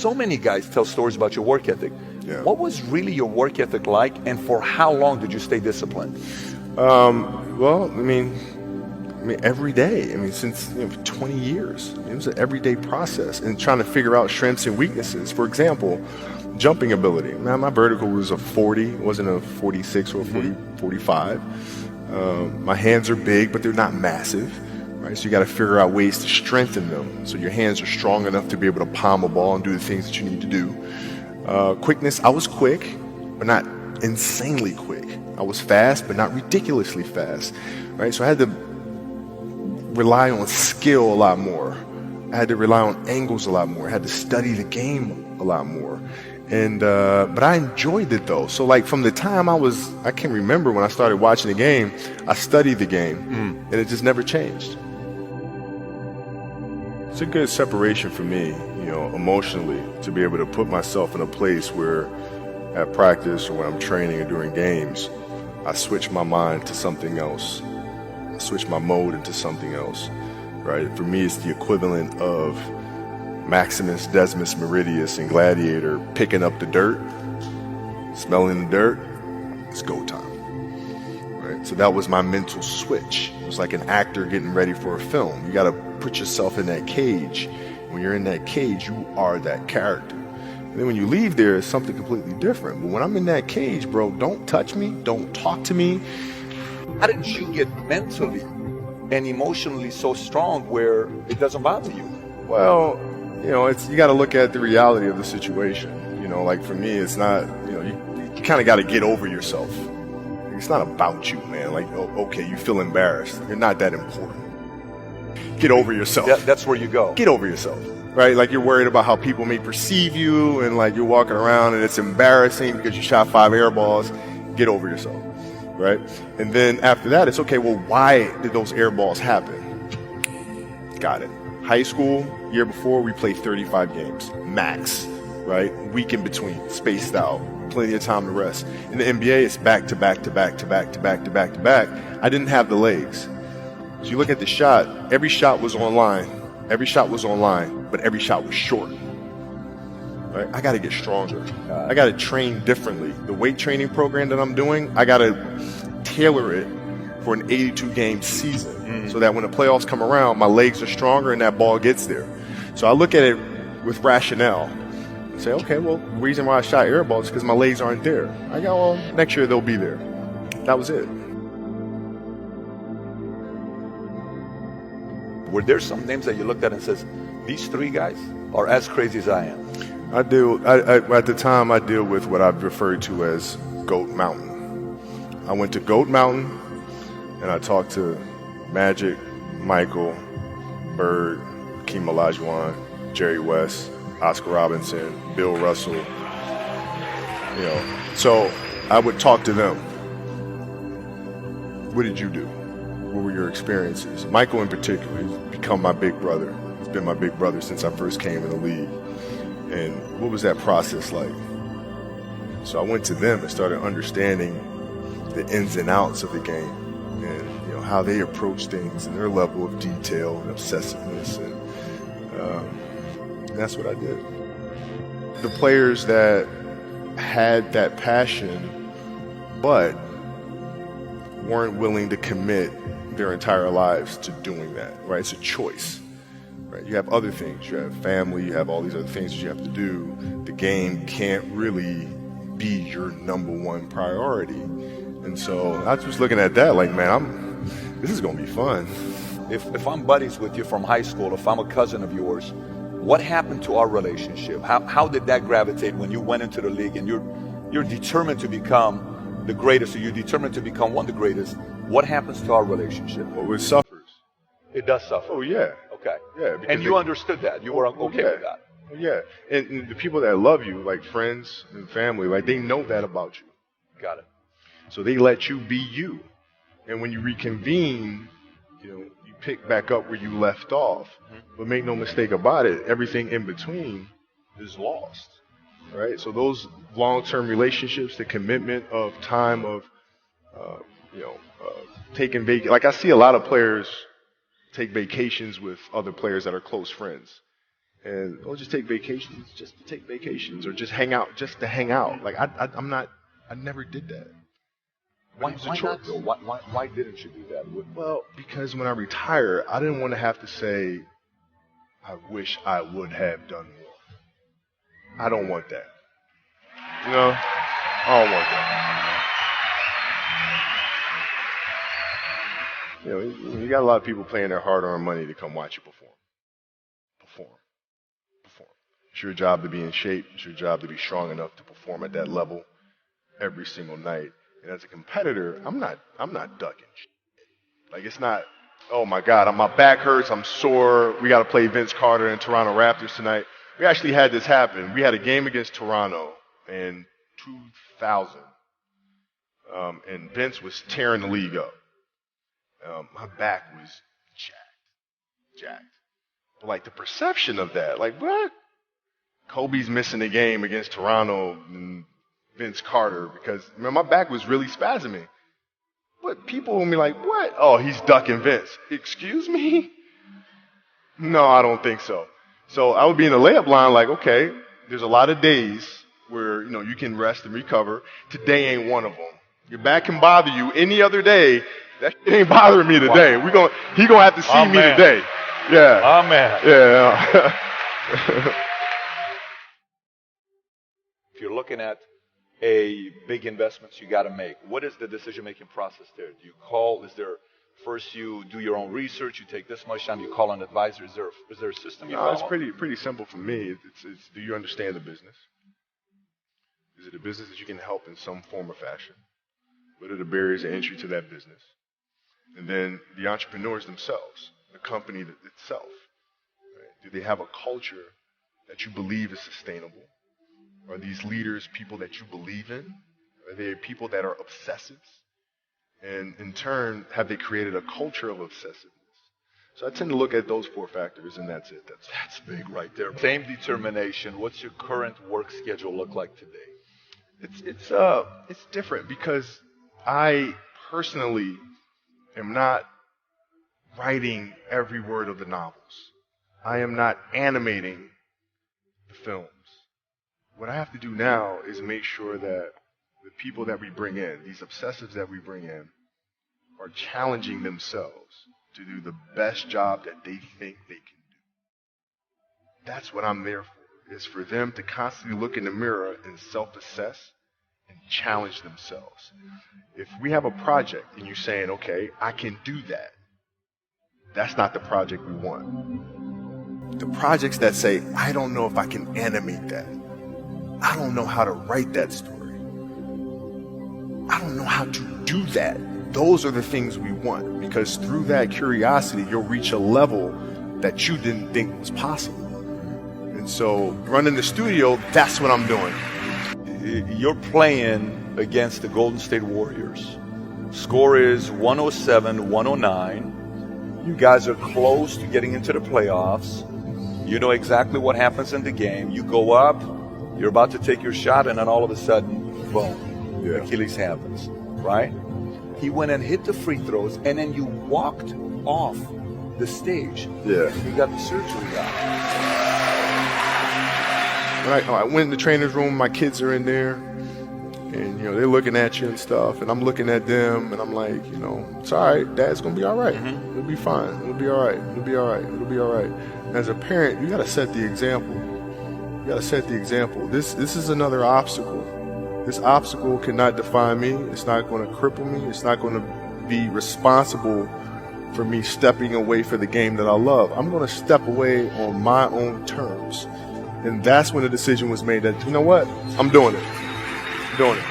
so many guys tell stories about your work ethic. Yeah. What was really your work ethic like, and for how long did you stay disciplined? Well, I mean, every day. I mean, since 20 years, it was an everyday process, and trying to figure out strengths and weaknesses. For example, jumping ability. Now, my vertical was a 40, it wasn't a 46 or a 40, 45. My hands are big, but they're not massive. Right, so you got to figure out ways to strengthen them, so your hands are strong enough to be able to palm a ball and do the things that you need to do. Quickness, I was quick, but not insanely quick. I was fast, but not ridiculously fast. Right, so I had to rely on skill a lot more. I had to rely on angles a lot more. I had to study the game a lot more. And but I enjoyed it though. So like from the time I can remember when I started watching the game, I studied the game, and it just never changed. It's a good separation for me, emotionally, to be able to put myself in a place where at practice or when I'm training or during games, I switch my mind to something else. I switch my mode into something else, right? For me, it's the equivalent of Maximus, Decimus, Meridius, and Gladiator picking up the dirt, smelling the dirt. It's go time. Right? So that was my mental switch. It was like an actor getting ready for a film. You got to put yourself in that cage. When you're in that cage, you are that character. And then when you leave there, it's something completely different. But when I'm in that cage, bro, don't touch me, don't talk to me. How did you get mentally and emotionally so strong where it doesn't bother you? Well, you got to look at the reality of the situation. Like for me, it's not, you kind of got to get over yourself. It's not about you, man. Like, okay, you feel embarrassed. You're not that important. Get over yourself. That's where you go. Get over yourself, right? Like you're worried about how people may perceive you, and like you're walking around and it's embarrassing because you shot 5 air balls. Get over yourself, right? And then after that, it's okay, well, why did those air balls happen? Got it. High school, year before, we played 35 games, max, right? Week in between, spaced out, plenty of time to rest. In the NBA, it's back to back to back to back to back to back to back. I didn't have the legs. So you look at the shot, every shot was online. Every shot was online, but every shot was short. Right? I got to get stronger. I got to train differently. The weight training program that I'm doing, I got to tailor it for an 82-game season so that when the playoffs come around, my legs are stronger and that ball gets there. So I look at it with rationale and say, okay, well, the reason why I shot air balls is because my legs aren't there. I go, well, next year they'll be there. That was it. Were there some names that you looked at and says, these 3 guys are as crazy as I am? At the time, I deal with what I've referred to as Goat Mountain. I went to Goat Mountain, and I talked to Magic, Michael, Bird, Hakeem Olajuwon, Jerry West, Oscar Robinson, Bill Russell. So I would talk to them. What did you do? What were your experiences? Michael in particular, he's become my big brother. He's been my big brother since I first came in the league. And what was that process like? So I went to them and started understanding the ins and outs of the game, and how they approach things and their level of detail and obsessiveness, and that's what I did. The players that had that passion but weren't willing to commit their entire lives to doing that, right? It's a choice, right? You have other things, you have family, you have all these other things that you have to do. The game can't really be your number one priority. And so I was looking at that like, man, this is going to be fun. If I'm buddies with you from high school, if I'm a cousin of yours, what happened to our relationship? How did that gravitate when you went into the league and you're determined to become the greatest, or you're determined to become one of the greatest? What happens to our relationship? Well, it suffers. It does suffer. Oh, yeah. Okay. Yeah. And you understood that. You were okay with that. Yeah. And the people that love you, like friends and family, like they know that about you. Got it. So they let you be you. And when you reconvene, you pick back up where you left off. But make no mistake about it, everything in between is lost. Right? So those long-term relationships, the commitment of time of, taking vacation. Like I see a lot of players take vacations with other players that are close friends. and just take vacations, just to take vacations, or just hang out, just to hang out. Like I never did that. Why not though? Why didn't you do that? Well, because when I retire, I didn't want to have to say, I wish I would have done more. I don't want that. You know, I don't want that. You know, you got a lot of people paying their hard-earned money to come watch you perform. It's your job to be in shape. It's your job to be strong enough to perform at that level every single night. And as a competitor, I'm not ducking shit. Like, it's not, oh my God, my back hurts, I'm sore, we got to play Vince Carter and Toronto Raptors tonight. We actually had this happen. We had a game against Toronto in 2000, and Vince was tearing the league up. My back was jacked. But like the perception of that, like what? Kobe's missing a game against Toronto and Vince Carter because my back was really spasming. But people will be like, what? Oh, he's ducking Vince. Excuse me? No, I don't think so. So I would be in the layup line like, okay, there's a lot of days where, you can rest and recover. Today ain't one of them. Your back can bother you any other day. That shit ain't bothering me today. He gonna have to see me today. Yeah. Amen. Yeah. If you're looking at a big investments you got to make, what is the decision-making process there? Do you call? Is there first you do your own research? You take this much time. You call an advisor. Is there a system you follow? It's pretty simple for me. It's do you understand the business? Is it a business that you can help in some form or fashion? What are the barriers of entry to that business? And then the entrepreneurs themselves, the company itself. Right? Do they have a culture that you believe is sustainable? Are these leaders people that you believe in? Are they people that are obsessives? And in turn, have they created a culture of obsessiveness? So I tend to look at those 4 factors, and that's it. That's big right there. Same determination. What's your current work schedule look like today? It's different because I personally am not writing every word of the novels. I am not animating the films. What I have to do now is make sure that the people that we bring in, these obsessives that we bring in, are challenging themselves to do the best job that they think they can do. That's what I'm there for, is for them to constantly look in the mirror and self-assess and challenge themselves. If we have a project and you're saying, okay, I can do that, that's not the project we want. The projects that say, I don't know if I can animate that. I don't know how to write that story. I don't know how to do that. Those are the things we want, because through that curiosity, you'll reach a level that you didn't think was possible. And so running the studio, that's what I'm doing. You're playing against the Golden State Warriors. Score is 107-109. You guys are close to getting into the playoffs. You know exactly what happens in the game. You go up, you're about to take your shot, and then all of a sudden, boom, Achilles happens, right? He went and hit the free throws, and then you walked off the stage. Yeah. You got the surgery done. I went in the trainer's room, my kids are in there, and they're looking at you and stuff, and I'm looking at them, and I'm like, it's all right, Dad's gonna be all right. It'll be fine. It'll be all right. It'll be all right. It'll be all right. And as a parent, you gotta set the example. You gotta set the example. This is another obstacle. This obstacle cannot define me. It's not going to cripple me. It's not going to be responsible for me stepping away for the game that I love. I'm going to step away on my own terms. And that's when the decision was made that, you know what? I'm doing it. I'm doing it.